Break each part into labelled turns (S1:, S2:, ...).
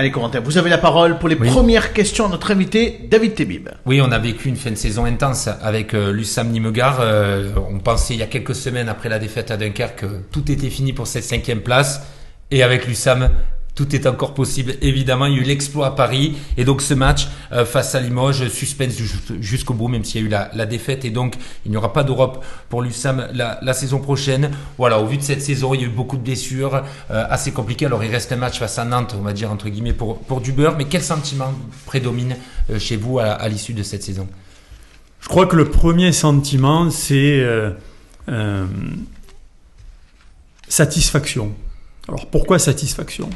S1: Allez, Corentin, vous avez la parole pour les premières questions à notre invité, David Tebib.
S2: Oui, on a vécu une fin de saison intense avec l'USAM Nimegard. On pensait il y a quelques semaines après la défaite à Dunkerque que tout était fini pour cette 5e place. Et avec l'USAM, tout est encore possible. Évidemment, il y a eu l'exploit à Paris. Et donc ce match face à Limoges, suspense jusqu'au bout, même s'il y a eu la défaite. Et donc, il n'y aura pas d'Europe pour l'USAM la saison prochaine. Voilà, au vu de cette saison, il y a eu beaucoup de blessures, assez compliquées. Alors, il reste un match face à Nantes, on va dire, entre guillemets, pour du beurre. Mais quel sentiment prédomine chez vous à l'issue de cette saison ?
S3: Je crois que le premier sentiment, c'est satisfaction. Alors, pourquoi satisfaction ?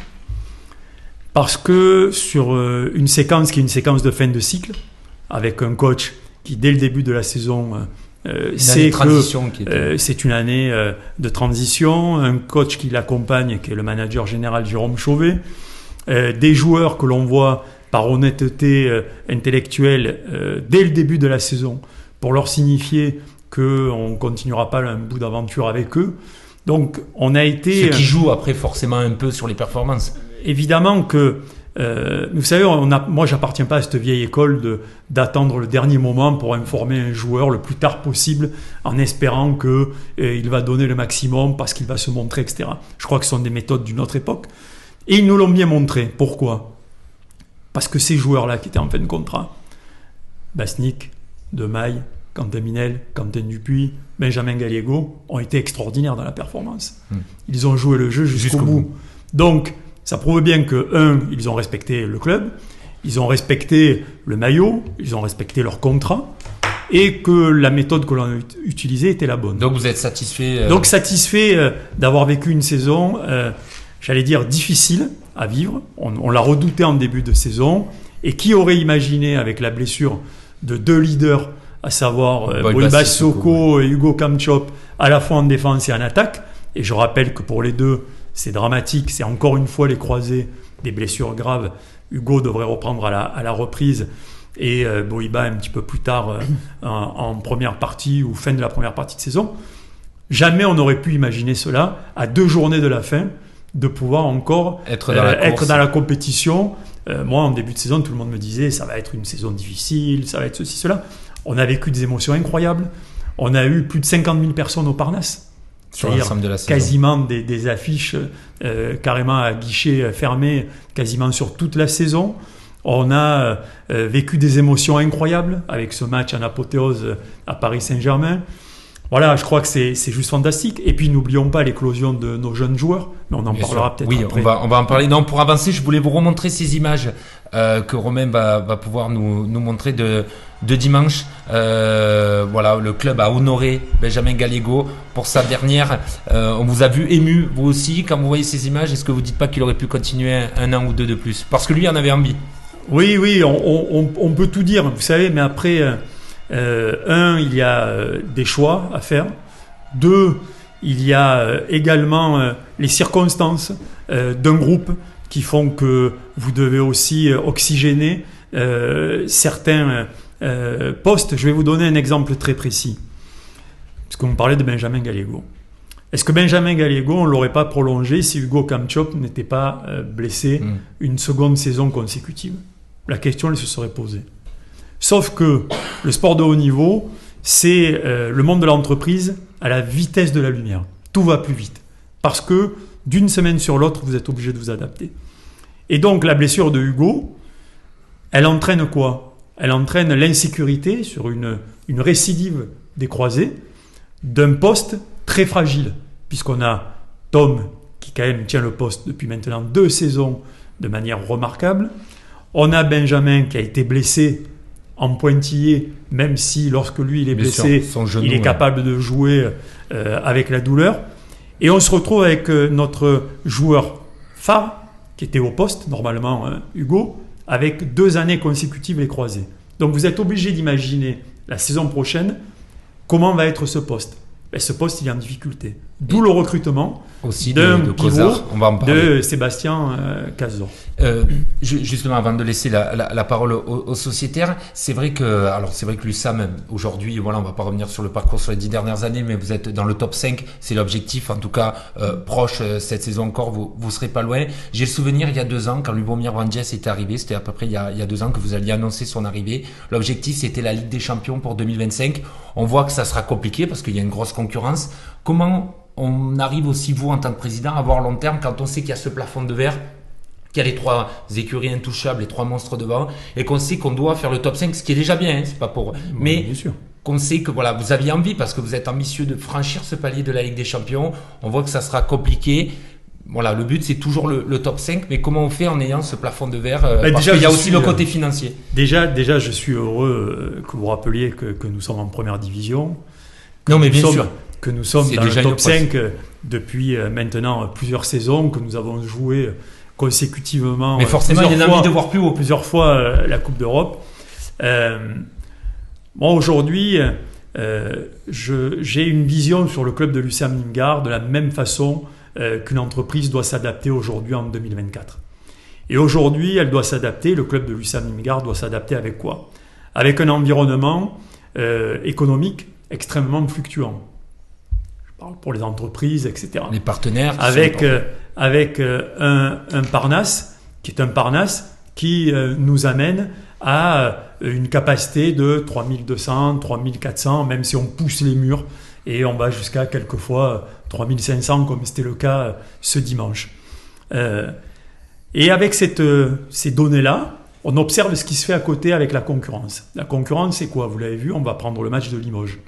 S3: Parce que sur une séquence qui est une séquence de fin de cycle, avec un coach qui, dès le début de la saison, sait que c'est une année de transition, un coach qui l'accompagne, qui est le manager général Jérôme Chauvet, des joueurs que l'on voit par honnêteté intellectuelle dès le début de la saison, pour leur signifier qu'on ne continuera pas un bout d'aventure avec eux. Donc, on a été...
S2: Ce qui joue après forcément un peu sur les performances.
S3: Évidemment que, vous savez, moi j'appartiens pas à cette vieille école d'attendre le dernier moment pour informer un joueur le plus tard possible en espérant qu'il va donner le maximum parce qu'il va se montrer, etc. Je crois que ce sont des méthodes d'une autre époque. Et ils nous l'ont bien montré. Pourquoi ? Parce que ces joueurs-là qui étaient en fin de contrat, Basnik, Demaille, Quentin Minel, Quentin Dupuis, Benjamin Gallego, ont été extraordinaires dans la performance. Ils ont joué le jeu jusqu'au bout. Donc, ça prouve bien que, ils ont respecté le club, ils ont respecté le maillot, ils ont respecté leur contrat, et que la méthode que l'on a utilisée était la bonne.
S2: Donc vous êtes satisfait
S3: Donc satisfait d'avoir vécu une saison, j'allais dire, difficile à vivre. On l'a redouté en début de saison, et qui aurait imaginé, avec la blessure de deux leaders, à savoir Boy Bassoko et Hugo Kamchop, à la fois en défense et en attaque, et je rappelle que pour les deux, c'est dramatique, c'est encore une fois les croisés, des blessures graves. Hugo devrait reprendre à la reprise et Boïba un petit peu plus tard en première partie ou fin de la première partie de saison. Jamais on n'aurait pu imaginer cela à 2 journées de la fin, de pouvoir encore être dans la compétition. Moi, en début de saison, tout le monde me disait ça va être une saison difficile, ça va être ceci, cela. On a vécu des émotions incroyables. On a eu plus de 50 000 personnes au Parnasse.
S2: Sur l'ensemble de la saison.
S3: Quasiment des affiches carrément à guichet fermé, quasiment sur toute la saison. On a vécu des émotions incroyables avec ce match en apothéose à Paris Saint-Germain. Voilà, je crois que c'est juste fantastique. Et puis n'oublions pas l'éclosion de nos jeunes joueurs, mais on en parlera peut-être après.
S2: Oui, on va en parler. Non, pour avancer, je voulais vous remontrer ces images que Romain va pouvoir nous montrer de dimanche. Voilà, le club a honoré Benjamin Gallego pour sa dernière. On vous a vu ému, vous aussi, quand vous voyez ces images. Est-ce que vous ne dites pas qu'il aurait pu continuer un an ou deux de plus ? Parce que lui en avait envie.
S3: Oui, on peut tout dire, vous savez, mais après, il y a des choix à faire. 2, il y a également les circonstances d'un groupe qui font que vous devez aussi oxygéner certains postes. Je vais vous donner un exemple très précis. Parce que vous me parlez de Benjamin Gallego. Est-ce que Benjamin Gallego, on ne l'aurait pas prolongé si Hugo Kamchop n'était pas blessé une seconde saison consécutive ? La question, elle se serait posée. Sauf que le sport de haut niveau, c'est le monde de l'entreprise à la vitesse de la lumière. Tout va plus vite. Parce que d'une semaine sur l'autre, vous êtes obligé de vous adapter. Et donc, la blessure de Hugo, elle entraîne quoi ? Elle entraîne l'insécurité sur une récidive des croisés d'un poste très fragile. Puisqu'on a Tom, qui quand même tient le poste depuis maintenant 2 saisons de manière remarquable. On a Benjamin qui a été blessé en pointillé, même si lorsque lui il est blessé, il est capable de jouer avec la douleur. Et on se retrouve avec notre joueur phare, qui était au poste, normalement Hugo, avec 2 années consécutives les croisés. Donc vous êtes obligé d'imaginer la saison prochaine, comment va être ce poste. ce poste il est en difficulté. D'où le recrutement
S2: aussi
S3: d'un
S2: de
S3: pivot
S2: Cosard, on va en parler.
S3: de Sébastien Cazorla.
S2: Justement, avant de laisser la parole aux sociétaires, c'est vrai que l'USAM aujourd'hui, voilà, on va pas revenir sur le parcours sur les 10 dernières années, mais vous êtes dans le top 5, c'est l'objectif, en tout cas proche cette saison encore, vous serez pas loin. J'ai le souvenir il y a 2 ans quand Lubomir Vranjes était arrivé, c'était à peu près il y a 2 ans que vous alliez annoncer son arrivée. L'objectif c'était la Ligue des Champions pour 2025. On voit que ça sera compliqué parce qu'il y a une grosse concurrence. Comment on arrive aussi, vous en tant que président, à voir long terme quand on sait qu'il y a ce plafond de verre, qu'il y a les 3 écuries intouchables, les 3 monstres devant, et qu'on sait qu'on doit faire le top 5, ce qui est déjà bien, hein, c'est pas pour... Mais
S3: bien sûr.
S2: Qu'on sait que voilà, vous aviez envie, parce que vous êtes ambitieux de franchir ce palier de la Ligue des Champions, on voit que ça sera compliqué. Voilà, le but c'est toujours le top 5, mais comment on fait en ayant ce plafond de verre parce qu'il y a aussi le côté financier.
S3: Déjà, je suis heureux que vous rappeliez que nous sommes en première division.
S2: Non, mais bien sûr.
S3: Que nous sommes dans le top 5 depuis maintenant plusieurs saisons, que nous avons joué consécutivement.
S2: Mais forcément, il y a envie de voir plus haut.
S3: Plusieurs fois la Coupe d'Europe. Moi, aujourd'hui, j'ai une vision sur le club de l'USAM Nîmes-Gard de la même façon qu'une entreprise doit s'adapter aujourd'hui en 2024. Et aujourd'hui, elle doit s'adapter, le club de l'USAM Nîmes-Gard doit s'adapter avec quoi ? Avec un environnement économique extrêmement fluctuant. Pour les entreprises, etc.
S2: Les partenaires.
S3: Avec un Parnasse, qui est un Parnasse qui nous amène à une capacité de 3200, 3400, même si on pousse les murs, et on va jusqu'à quelquefois 3500, comme c'était le cas ce dimanche. Et avec ces données-là, on observe ce qui se fait à côté avec la concurrence. La concurrence, c'est quoi ? Vous l'avez vu, on va prendre le match de Limoges.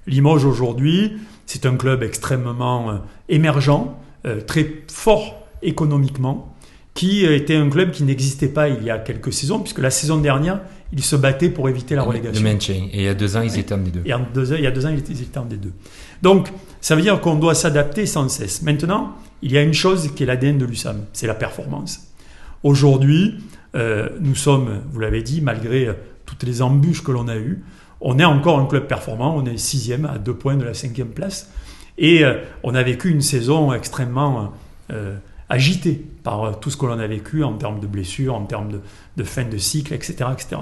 S3: Limoges, aujourd'hui, c'est un club extrêmement émergent, très fort économiquement, qui était un club qui n'existait pas il y a quelques saisons, puisque la saison dernière, ils se battaient pour éviter la relégation.
S2: Le maintien. Et il y a 2 ans, ils étaient en D2.
S3: Et il y a 2 ans, ils étaient en D2. Donc, ça veut dire qu'on doit s'adapter sans cesse. Maintenant, il y a une chose qui est l'ADN de l'USAM, c'est la performance. Aujourd'hui, nous sommes, vous l'avez dit, malgré toutes les embûches que l'on a eues, on est encore un club performant, on est 6e à 2 points de la 5e place. Et on a vécu une saison extrêmement agitée par tout ce que l'on a vécu en termes de blessures, en termes de fin de cycle, etc. etc.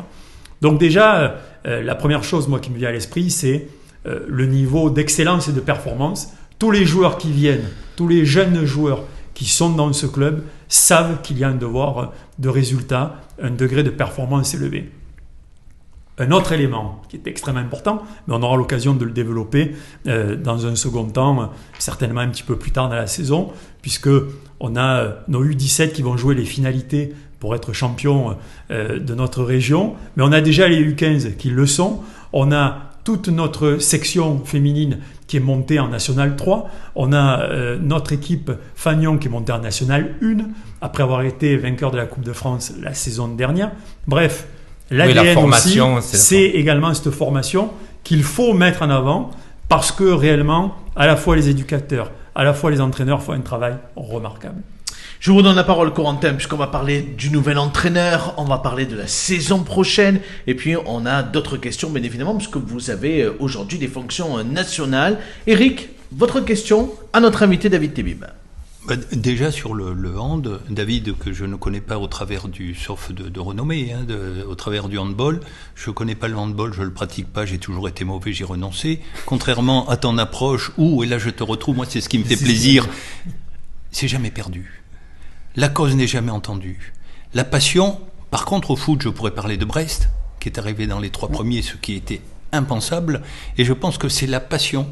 S3: Donc déjà, la première chose moi, qui me vient à l'esprit, c'est le niveau d'excellence et de performance. Tous les joueurs qui viennent, tous les jeunes joueurs qui sont dans ce club savent qu'il y a un devoir de résultat, un degré de performance élevé. Un autre élément qui est extrêmement important, mais on aura l'occasion de le développer dans un second temps, certainement un petit peu plus tard dans la saison, puisqu'on a nos U17 qui vont jouer les finalités pour être champions de notre région, mais on a déjà les U15 qui le sont, on a toute notre section féminine qui est montée en National 3, on a notre équipe Fagnon qui est montée en National 1, après avoir été vainqueur de la Coupe de France la saison dernière. Bref, l'ADN aussi, c'est également cette formation qu'il faut mettre en avant parce que réellement, à la fois les éducateurs, à la fois les entraîneurs font un travail remarquable.
S1: Je vous donne la parole, Corentin, puisqu'on va parler du nouvel entraîneur, on va parler de la saison prochaine, et puis on a d'autres questions, bien évidemment, puisque vous avez aujourd'hui des fonctions nationales. Eric, votre question à notre invité David Tebib.
S4: Déjà sur le hand, David, que je ne connais pas au travers du sauf de renommée, au travers du handball, je ne connais pas le handball, je ne le pratique pas, j'ai toujours été mauvais, j'ai renoncé. Contrairement à ton approche où, et là je te retrouve, moi c'est ce qui me fait plaisir, c'est jamais perdu. La cause n'est jamais entendue. La passion, par contre au foot, je pourrais parler de Brest, qui est arrivé dans les 3 premiers, ce qui était impensable, et je pense que c'est la passion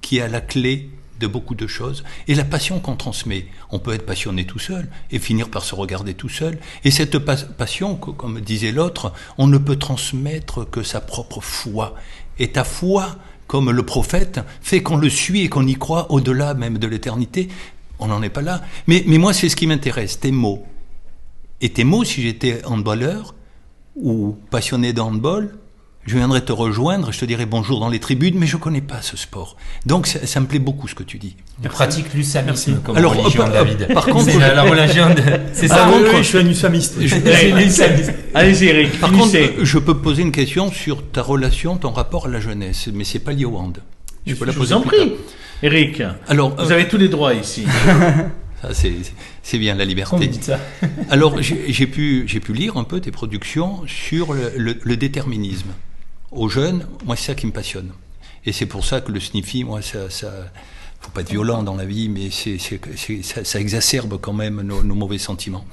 S4: qui est à la clé de beaucoup de choses, et la passion qu'on transmet. On peut être passionné tout seul et finir par se regarder tout seul, et cette passion, comme disait l'autre, on ne peut transmettre que sa propre foi. Et ta foi, comme le prophète, fait qu'on le suit et qu'on y croit au-delà même de l'éternité. On n'en est pas là. Mais moi, c'est ce qui m'intéresse, tes mots. Et tes mots, si j'étais handballeur ou passionné de handball, je viendrais te rejoindre, je te dirais bonjour dans les tribunes, mais je ne connais pas ce sport. Donc ça me plaît beaucoup ce que tu dis.
S2: On pratique l'usamisme comme
S4: alors,
S2: religion, David.
S4: Par contre,
S2: c'est la religion de... C'est ça.
S3: Je suis un ussamiste.
S1: Allez-y, Eric.
S4: Par contre, je peux poser une question sur ta relation, ton rapport à la jeunesse, mais c'est pas lié au hand. Je peux la
S1: vous
S4: poser
S1: en
S4: plus tard.
S1: prie, Eric.
S4: Alors,
S1: Vous avez tous les droits ici.
S4: ça, c'est bien la
S2: Quand vous
S4: liberté.
S2: dites ça.
S4: Alors, j'ai pu lire un peu tes productions sur le déterminisme. Aux jeunes, moi, c'est ça qui me passionne. Et c'est pour ça que le Sniffy, moi, ça faut pas être violent dans la vie, mais ça exacerbe quand même nos mauvais sentiments.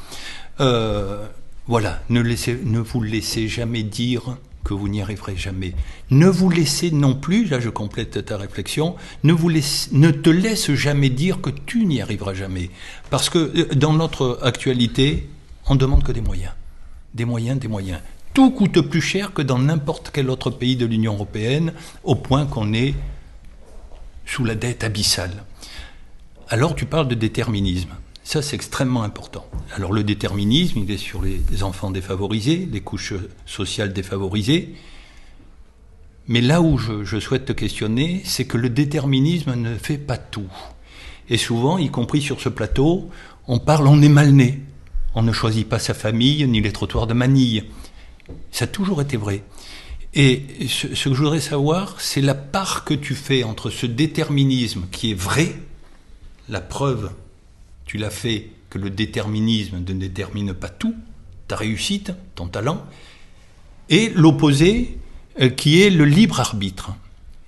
S4: Voilà, ne vous laissez jamais dire que vous n'y arriverez jamais. Ne vous laissez non plus, là je complète ta réflexion, ne te laisse jamais dire que tu n'y arriveras jamais. Parce que dans notre actualité, on ne demande que des moyens. Des moyens, des moyens. Tout coûte plus cher que dans n'importe quel autre pays de l'Union européenne, au point qu'on est sous la dette abyssale. Alors tu parles de déterminisme. Ça, c'est extrêmement important. Alors le déterminisme, il est sur les enfants défavorisés, les couches sociales défavorisées. Mais là où je souhaite te questionner, c'est que le déterminisme ne fait pas tout. Et souvent, y compris sur ce plateau, on est mal né. On ne choisit pas sa famille, ni les trottoirs de Manille. Ça a toujours été vrai. Et ce que je voudrais savoir, c'est la part que tu fais entre ce déterminisme qui est vrai, la preuve, tu l'as fait, que le déterminisme ne détermine pas tout, ta réussite, ton talent, et l'opposé qui est le libre arbitre.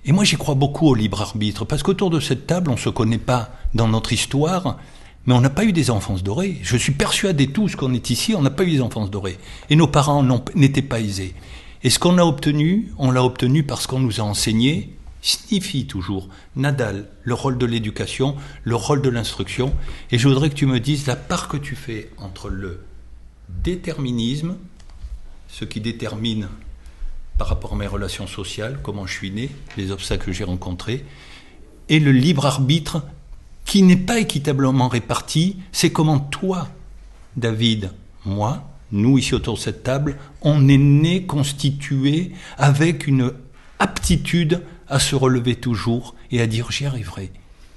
S4: Et moi j'y crois beaucoup au libre arbitre, parce qu'autour de cette table, on ne se connaît pas dans notre histoire, mais on n'a pas eu des enfances dorées. Je suis persuadé tous qu'on est ici, on n'a pas eu des enfances dorées. Et nos parents n'étaient pas aisés. Et ce qu'on a obtenu, on l'a obtenu parce qu'on nous a enseigné, signifie toujours, Nadal, le rôle de l'éducation, le rôle de l'instruction. Et je voudrais que tu me dises la part que tu fais entre le déterminisme, ce qui détermine par rapport à mes relations sociales, comment je suis né, les obstacles que j'ai rencontrés, et le libre arbitre qui n'est pas équitablement réparti. C'est comment toi, David, moi, nous ici autour de cette table, on est né constitué avec une aptitude à se relever toujours et à dire j'y arriverai.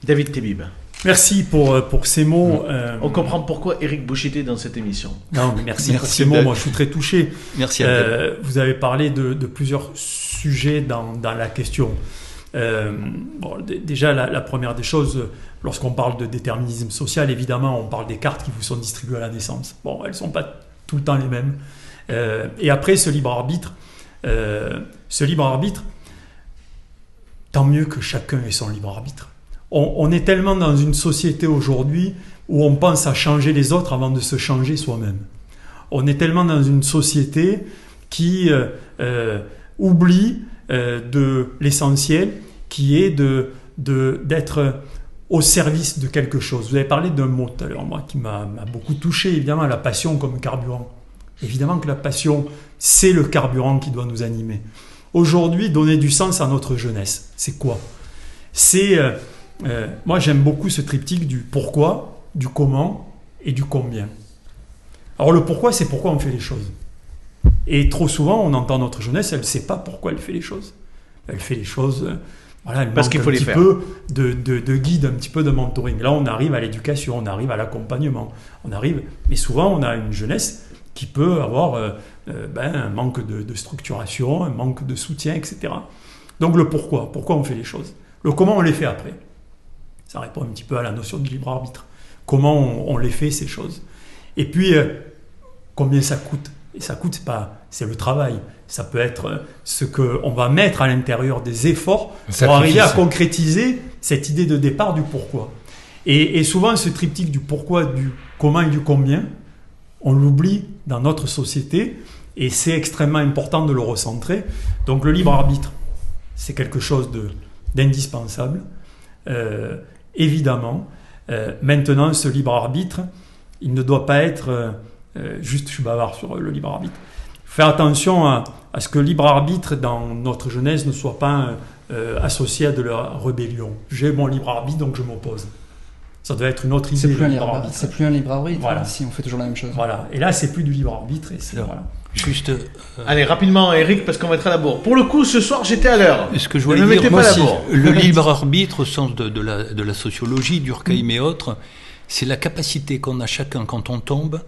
S1: David Tebib.
S3: Merci pour ces mots.
S1: On comprend pourquoi Eric Bouchité est dans cette émission.
S3: Non, mais merci pour ces mots. Moi, je suis très touché.
S4: Merci à vous.
S3: Vous avez parlé de plusieurs sujets dans la question. Déjà, la première des choses, lorsqu'on parle de déterminisme social, évidemment, on parle des cartes qui vous sont distribuées à la naissance. Bon, elles ne sont pas tout le temps les mêmes. Et après, ce libre arbitre, tant mieux que chacun ait son libre arbitre. On est tellement dans une société aujourd'hui où on pense à changer les autres avant de se changer soi-même. On est tellement dans une société qui oublie de l'essentiel, qui est d'être au service de quelque chose. Vous avez parlé d'un mot tout à l'heure, moi, qui m'a beaucoup touché, évidemment, la passion comme carburant. Évidemment que la passion, c'est le carburant qui doit nous animer. Aujourd'hui, donner du sens à notre jeunesse, c'est quoi ? C'est, moi j'aime beaucoup ce triptyque du pourquoi, du comment et du combien. Alors le pourquoi, c'est pourquoi on fait les choses. Et trop souvent, on entend notre jeunesse, elle ne sait pas pourquoi elle fait les choses. Elle fait les choses, elle
S1: parce qu'il faut
S3: un
S1: les
S3: petit
S1: faire.
S3: peu de guide, un petit peu de mentoring. Là, on arrive à l'éducation, on arrive à l'accompagnement, mais souvent on a une jeunesse qui peut avoir un manque de structuration, un manque de soutien, etc. Donc le pourquoi on fait les choses. Le comment on les fait après. Ça répond un petit peu à la notion de libre arbitre. Comment on les fait ces choses. Et puis, combien ça coûte. Et ça coûte, c'est le travail. Ça peut être ce qu'on va mettre à l'intérieur des efforts pour arriver à concrétiser cette idée de départ du pourquoi. Et souvent, ce triptyque du pourquoi, du comment et du combien, on l'oublie dans notre société et c'est extrêmement important de le recentrer. Donc le libre arbitre, c'est quelque chose d'indispensable, évidemment. Maintenant, ce libre arbitre, il ne doit pas être juste, je suis bavard sur le libre arbitre. Faire attention à ce que le libre arbitre dans notre jeunesse ne soit pas associé à de la rébellion. J'ai mon libre arbitre, donc je m'oppose. Ça doit être une autre idée.
S5: C'est plus un libre arbitre,
S3: voilà.
S5: Si on fait toujours la même chose.
S3: Voilà. Et là, c'est plus du libre arbitre. Voilà.
S4: Juste.
S1: Allez, rapidement, Eric, parce qu'on va être à la bourre. Pour le coup, ce soir, j'étais à l'heure.
S4: Ce que je voulais dire, moi aussi, le libre arbitre, au sens de la sociologie, Durkheim et autres, c'est la capacité qu'on a chacun quand on tombe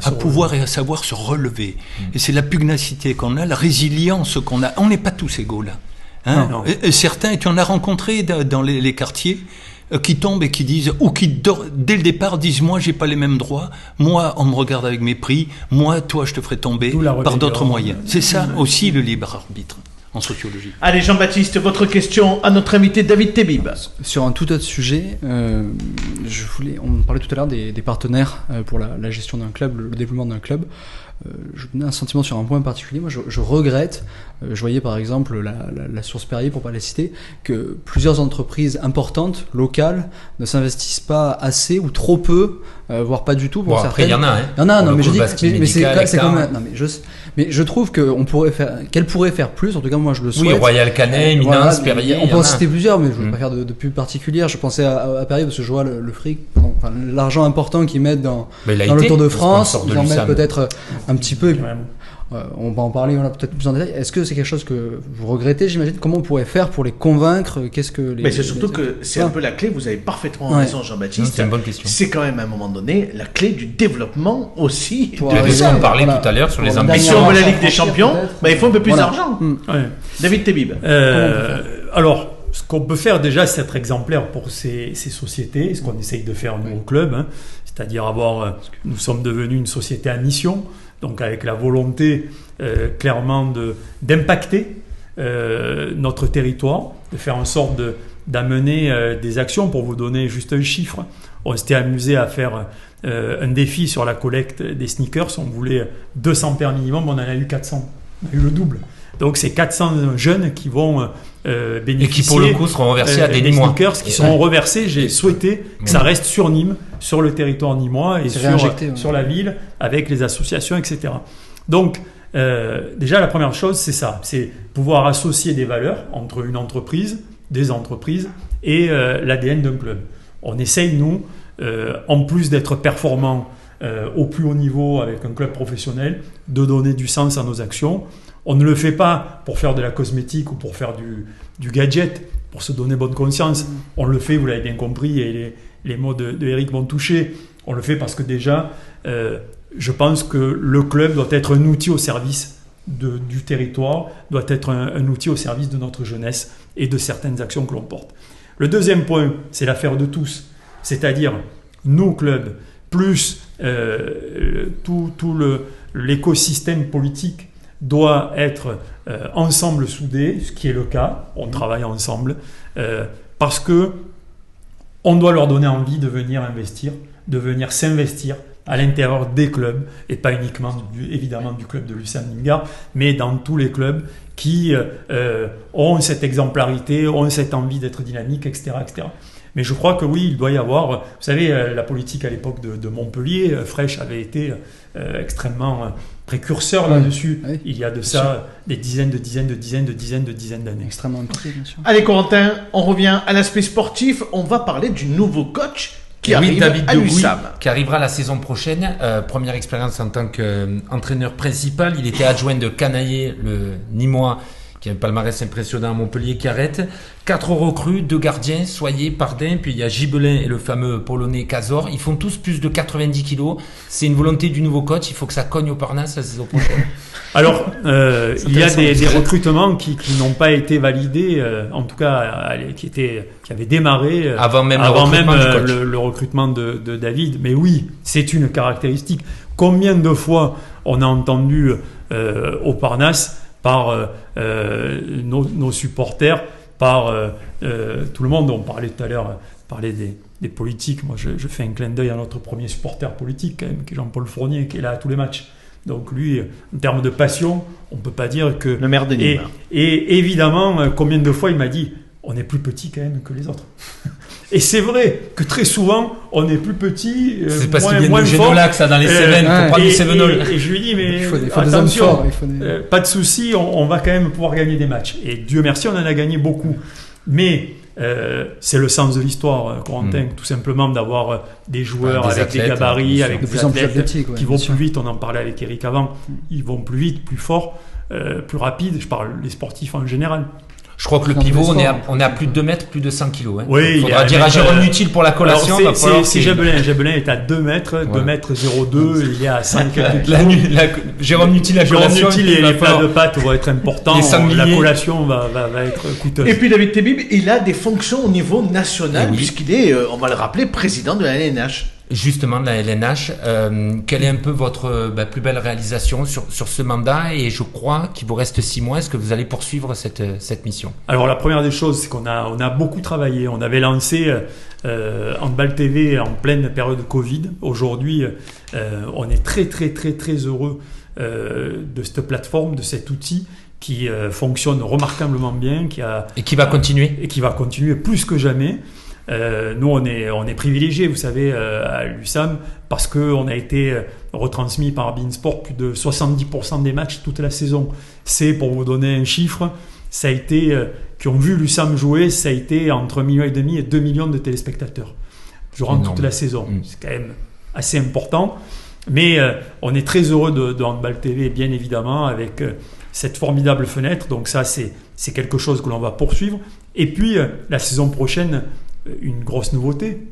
S4: à pouvoir et à savoir se relever. Et c'est la pugnacité qu'on a, la résilience qu'on a. On n'est pas tous égaux là. Hein.
S3: Non.
S4: Et certains, tu en as rencontré dans les quartiers qui tombent et qui disent, ou qui dès le départ disent, moi j'ai pas les mêmes droits, moi on me regarde avec mépris, moi toi je te ferai tomber par d'autres moyens. C'est ça aussi le libre arbitre en sociologie.
S1: Allez Jean-Baptiste, votre question à notre invité David Tebib.
S5: Sur un tout autre sujet, on parlait tout à l'heure des partenaires pour la gestion d'un club, le développement d'un club. Je me donne un sentiment sur un point particulier. Moi, je regrette, je voyais par exemple la source Perrier, pour pas la citer, que plusieurs entreprises importantes, locales, ne s'investissent pas assez ou trop peu, voire pas du tout. Pour
S2: après, il y en a. Hein.
S5: Il y en a, non, mais je dis, mais c'est
S2: quand
S5: même. Non, mais je trouve qu'elle pourrait faire plus. En tout cas, moi, je le souhaite.
S2: Oui, Royal Canin, Éminence, Perrier.
S5: On peut en citer plusieurs, mais je ne veux pas faire de pub particulière. Je pensais à Perrier parce que je vois le fric, l'argent important qu'ils mettent dans le Tour de France. Ils en mettent peut-être un petit peu. On va en parler peut-être plus en détail. Est-ce que c'est quelque chose que vous regrettez, j'imagine? Comment on pourrait faire pour les convaincre?
S1: Mais c'est surtout que c'est un peu la clé. Vous avez parfaitement raison, Jean-Baptiste.
S2: C'est une bonne question.
S1: C'est quand même à un moment donné la clé du développement aussi.
S2: On parlait tout à l'heure sur les ambitions.
S1: Et si on veut la Ligue des Champions, il faut un peu plus d'argent. David Tebib.
S3: Alors, ce qu'on peut faire déjà, c'est être exemplaire pour ces sociétés, ce qu'on essaye de faire nous au club, hein, c'est-à-dire nous sommes devenus une société à mission, donc avec la volonté clairement d'impacter notre territoire, de faire en sorte d'amener des actions. Pour vous donner juste un chiffre, on s'était amusé à faire un défi sur la collecte des sneakers. On voulait 200 paires minimum, on en a eu 400, on a eu le double. Donc c'est 400 jeunes qui vont bénéficier.
S2: Et qui pour le coup seront reversés à des Nîmois.
S3: Sneakers qui seront reversés. J'ai souhaité que ça reste sur Nîmes, sur le territoire nîmois et sur la ville, avec les associations, etc. Donc déjà la première chose c'est ça, c'est pouvoir associer des valeurs entre une entreprise, des entreprises et l'ADN d'un club. On essaye nous, en plus d'être performants au plus haut niveau avec un club professionnel, de donner du sens à nos actions. On ne le fait pas pour faire de la cosmétique ou pour faire du gadget, pour se donner bonne conscience. On le fait, vous l'avez bien compris, et les mots de Eric m'ont touché. On le fait parce que déjà, je pense que le club doit être un outil au service du territoire, doit être un outil au service de notre jeunesse et de certaines actions que l'on porte. Le deuxième point, c'est l'affaire de tous, c'est-à-dire nos clubs, plus tout l'écosystème politique doit être ensemble soudé, ce qui est le cas. On travaille ensemble parce que on doit leur donner envie de venir investir, de venir s'investir à l'intérieur des clubs et pas uniquement évidemment du club de Lucien Lingard, mais dans tous les clubs qui ont cette exemplarité, ont cette envie d'être dynamique, etc., etc. Mais je crois que oui, il doit y avoir... Vous savez, la politique à l'époque de Montpellier, Frêche avait été extrêmement précurseur là-dessus. Oui, il y a de ça des dizaines d'années.
S5: Extrêmement impliqué, bien sûr.
S1: Allez Corentin, on revient à l'aspect sportif. On va parler du nouveau coach qui arrive
S2: David
S1: à l'USAM.
S2: Qui arrivera la saison prochaine. Première expérience en tant qu'entraîneur principal. Il était adjoint de Canaillé, le Nîmois, qui a un palmarès impressionnant à Montpellier, qui arrête. 4 recrues, 2 gardiens, Soyer, Pardin, puis il y a Gibelin et le fameux Polonais Cazor. Ils font tous plus de 90 kilos. C'est une volonté du nouveau coach. Il faut que ça cogne au Parnasse la saison prochaine.
S3: Alors, il y a des recrutements qui n'ont pas été validés, en tout cas qui avaient démarré
S2: avant même
S3: le recrutement de David. Mais oui, c'est une caractéristique. Combien de fois on a entendu au Parnasse par nos supporters, par tout le monde. On parlait tout à l'heure des politiques. Moi, je fais un clin d'œil à notre premier supporter politique, quand même, qui est Jean-Paul Fournier, qui est là à tous les matchs. Donc lui, en termes de passion, on ne peut pas dire que...
S1: Le maire de Nîmes.
S3: Et évidemment, combien de fois il m'a dit « on est plus petit quand même que les autres ». Et c'est vrai que très souvent, on est plus petit,
S2: c'est parce qu'il vient de Génolac, ça, dans les Cévennes, pour prendre du Cévenol.
S3: Et je lui dis, mais
S5: il faut
S3: attention,
S5: des hommes forts,
S3: pas de souci, on va quand même pouvoir gagner des matchs. Et Dieu merci, on en a gagné beaucoup. Mais c'est le sens de l'histoire, Corentin, tout simplement d'avoir des joueurs avec des gabarits, avec des athlètes qui vont plus vite. On en parlait avec Eric avant. Ils vont plus vite, plus fort, plus rapide. Je parle des sportifs en général.
S2: Je crois que le
S5: Dans tous
S2: pivot,
S5: les sports.
S2: on est à plus de 2 mètres, plus de 100 kilos. Hein.
S3: Oui,
S2: Il faudra dire à Jérôme Nutil pour la collation.
S3: Alors,
S2: va falloir
S3: c'est
S2: qu'il-
S3: Jabelin. Jabelin est à 2 mètres, 2 mètres 02, il est à 5 quelques
S2: La-
S3: kilos.
S2: Jérôme Nutil, la
S3: Jérôme
S2: collation.
S3: Nutil
S2: il
S3: et
S2: va
S3: les plats
S2: falloir-
S3: de pâtes vont être importants.
S2: Les sangliers.
S3: La collation va être coûteuse.
S1: Et puis David Tebib, il a des fonctions au niveau national,
S2: Eh oui.
S1: puisqu'il est, on va le rappeler, président de la LNH.
S2: Justement, de la LNH, quelle est un peu votre plus belle réalisation sur ce mandat? Et je crois qu'il vous reste 6 mois. Est-ce que vous allez poursuivre cette mission?
S3: Alors la première des choses, c'est qu'on a beaucoup travaillé. On avait lancé Handball TV en pleine période de Covid. Aujourd'hui, on est très très très très heureux de cette plateforme, de cet outil qui fonctionne remarquablement bien,
S2: Et qui va continuer?
S3: et qui va continuer plus que jamais. Nous, on est privilégiés, vous savez, à l'USAM, parce qu'on a été retransmis par beIN Sport plus de 70% des matchs toute la saison. C'est, pour vous donner un chiffre, ça a été, qui ont vu l'USAM jouer, ça a été entre 1,5 million et 2 millions de téléspectateurs durant
S2: Énorme.
S3: toute la saison. C'est quand même assez important. Mais on est très heureux de Handball TV, bien évidemment, avec cette formidable fenêtre. Donc ça, c'est quelque chose que l'on va poursuivre. Et puis, la saison prochaine, une grosse nouveauté,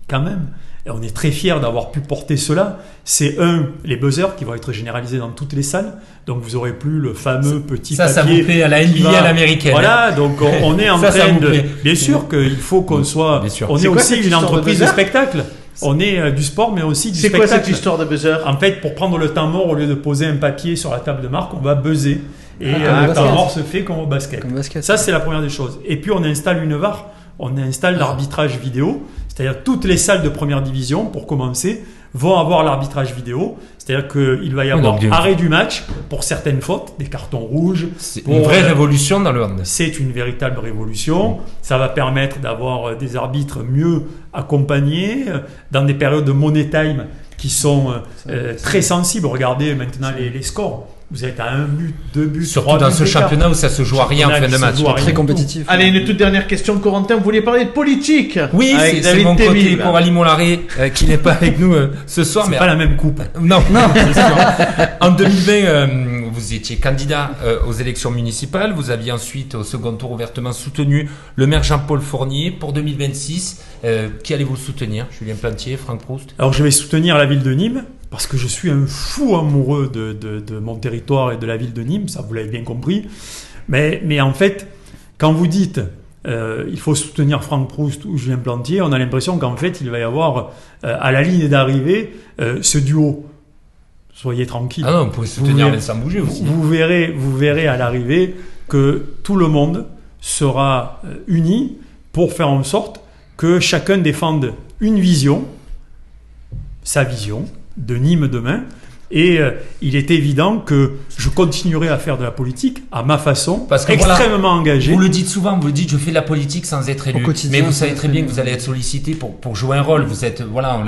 S3: quand même. Et on est très fiers d'avoir pu porter cela. C'est les buzzers qui vont être généralisés dans toutes les salles. Donc vous aurez plus le fameux petit
S2: Ça
S3: papier.
S2: vous plaît à la
S3: qui
S2: NBA
S3: va-
S2: à l'américaine.
S3: Voilà, donc on est en
S2: Ça
S3: train
S2: vous
S3: de...
S2: plaît.
S3: Bien sûr qu'il faut qu'on soit...
S2: Bien sûr.
S3: On
S1: C'est
S3: est
S1: quoi
S3: aussi
S1: cette
S3: une
S1: histoire de
S3: entreprise de
S1: buzzer
S3: spectacle. On est du sport, mais aussi du
S1: C'est
S3: spectacle.
S1: quoi cette histoire de buzzer?
S3: En fait, pour prendre le temps mort, au lieu de poser un papier sur la table de marque, on va buzzer. Et
S5: comme
S3: le
S5: au
S3: temps
S5: basket.
S3: mort se fait comme au basket.
S5: Comme basket.
S3: Ça, c'est la première des choses. Et puis, on installe une VAR. On installe l'arbitrage vidéo. C'est-à-dire toutes les salles de première division, pour commencer, vont avoir l'arbitrage vidéo. C'est-à-dire qu'il va y avoir
S2: donc,
S3: arrêt du match pour certaines fautes, des cartons rouges.
S2: C'est
S3: Pour,
S2: une vraie révolution dans le hand.
S3: C'est une véritable révolution. Ça va permettre d'avoir des arbitres mieux accompagnés dans des périodes de money time qui sont très sensibles. Regardez maintenant les scores. Vous êtes à 1 but, 2 buts,
S2: Surtout
S3: 3
S2: dans
S3: buts
S2: ce
S3: d'écart.
S2: championnat où ça se joue à rien en fin de
S3: Championnat qui
S2: match.
S3: se joue à rien.
S5: Très compétitif.
S1: Allez, une toute dernière question, Corentin. Vous vouliez parler de politique?
S2: Oui,
S1: avec
S2: c'est
S1: David
S2: mon côté
S1: Tebib.
S2: pour Ali Monlaré qui n'est pas avec nous ce soir.
S3: C'est
S2: Mais
S3: pas la même coupe.
S2: non, c'est sûr. En 2020, vous étiez candidat aux élections municipales. Vous aviez ensuite, au second tour, ouvertement soutenu le maire Jean-Paul Fournier. Pour 2026, qui allez-vous soutenir? Julien Plantier, Franck Proust?
S3: Alors je vais soutenir la ville de Nîmes parce que je suis un fou amoureux de mon territoire et de la ville de Nîmes, ça vous l'avez bien compris. Mais en fait, quand vous dites il faut soutenir Franck Proust ou Julien Plantier, on a l'impression qu'en fait il va y avoir à la ligne d'arrivée ce duo. Soyez tranquille.
S2: Ah non, vous pouvez soutenir
S3: Vous verrez-
S2: Vincent Bouger aussi.
S3: Vous verrez à l'arrivée que tout le monde sera uni pour faire en sorte que chacun défende une vision, sa vision de Nîmes demain. Et il est évident que je continuerai à faire de la politique à ma façon,
S2: Parce que
S3: extrêmement engagé.
S2: Vous le dites souvent, vous le dites, je fais de la politique sans être élu.
S5: Au quotidien,
S2: Mais vous savez
S5: c'est
S2: très
S5: très
S2: bien que
S5: bien.
S2: vous allez être sollicité pour jouer un rôle. Vous êtes, voilà,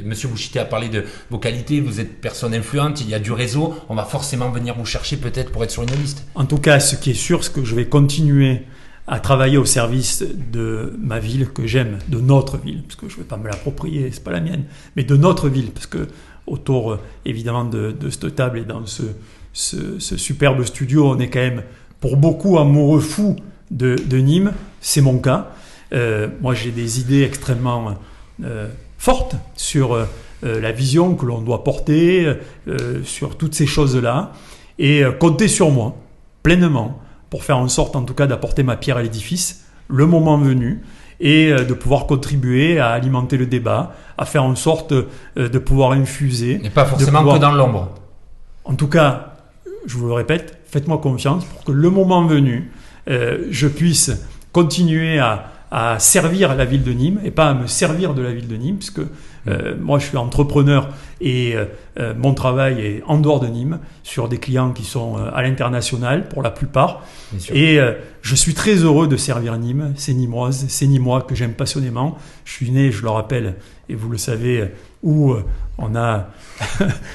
S2: Monsieur Bouchité a parlé de vos qualités, vous êtes personne influente, il y a du réseau, on va forcément venir vous chercher peut-être pour être sur une liste.
S3: En tout cas, ce qui est sûr, c'est que je vais continuer à travailler au service de ma ville que j'aime, de notre ville, parce que je ne vais pas me l'approprier, c'est pas la mienne, mais de notre ville, parce que autour évidemment de cette table et dans ce superbe studio, on est quand même pour beaucoup amoureux fous de Nîmes, c'est mon cas. Moi, j'ai des idées extrêmement fortes sur la vision que l'on doit porter, sur toutes ces choses-là, et comptez sur moi, pleinement, pour faire en sorte en tout cas d'apporter ma pierre à l'édifice, le moment venu, et de pouvoir contribuer à alimenter le débat, à faire en sorte de pouvoir infuser.
S2: Et pas forcément
S3: pouvoir-
S2: que dans l'ombre.
S3: En tout cas, je vous le répète, faites-moi confiance pour que le moment venu, je puisse continuer à servir la ville de Nîmes et pas à me servir de la ville de Nîmes, parce que moi je suis entrepreneur et mon travail est en dehors de Nîmes, sur des clients qui sont à l'international pour la plupart.
S2: Bien sûr.
S3: Et je suis très heureux de servir Nîmes, ces Nîmoises, ces Nîmois que j'aime passionnément. Je suis né, je le rappelle, et vous le savez, où on a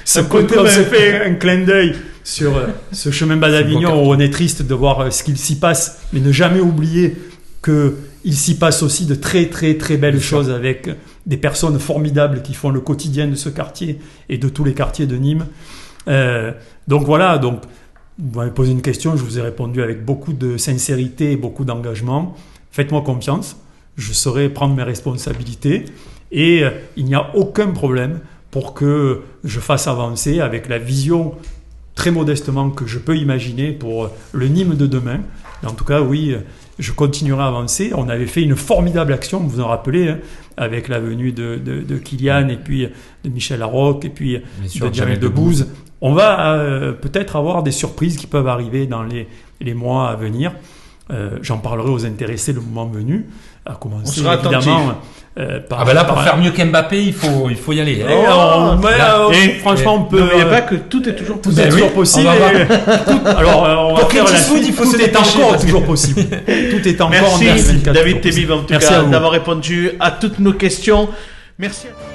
S3: ce côté, on se fait un clin d'œil sur ce chemin bas d'Avignon où on est triste de voir ce qu'il s'y passe, mais ne jamais oublier qu'il s'y passe aussi de très très très belles choses avec des personnes formidables qui font le quotidien de ce quartier et de tous les quartiers de Nîmes. Donc voilà, donc Vous m'avez posé une question, je vous ai répondu avec beaucoup de sincérité et beaucoup d'engagement. Faites-moi confiance, je saurai prendre mes responsabilités et il n'y a aucun problème pour que je fasse avancer avec la vision très modestement que je peux imaginer pour le Nîmes de demain. En tout cas, oui, je continuerai à avancer. On avait fait une formidable action, vous vous en rappelez, hein, avec la venue de Kylian et puis de Michel Larocque et puis de Jamel Debbouze. On va peut-être avoir des surprises qui peuvent arriver dans les mois à venir. J'en parlerai aux intéressés le moment venu, à commencer évidemment
S2: par... pour faire mieux qu'Mbappé, il faut y aller.
S3: Franchement, on peut...
S1: N'oubliez pas que tout est toujours possible.
S3: Toujours possible. Alors,
S2: pour Clint Eastwood, il faut se détacher.
S3: Tout est encore toujours possible. Tout est encore
S1: Merci
S3: en 2024.
S1: David Tebib en tout cas d'avoir répondu à toutes nos questions. Merci à vous.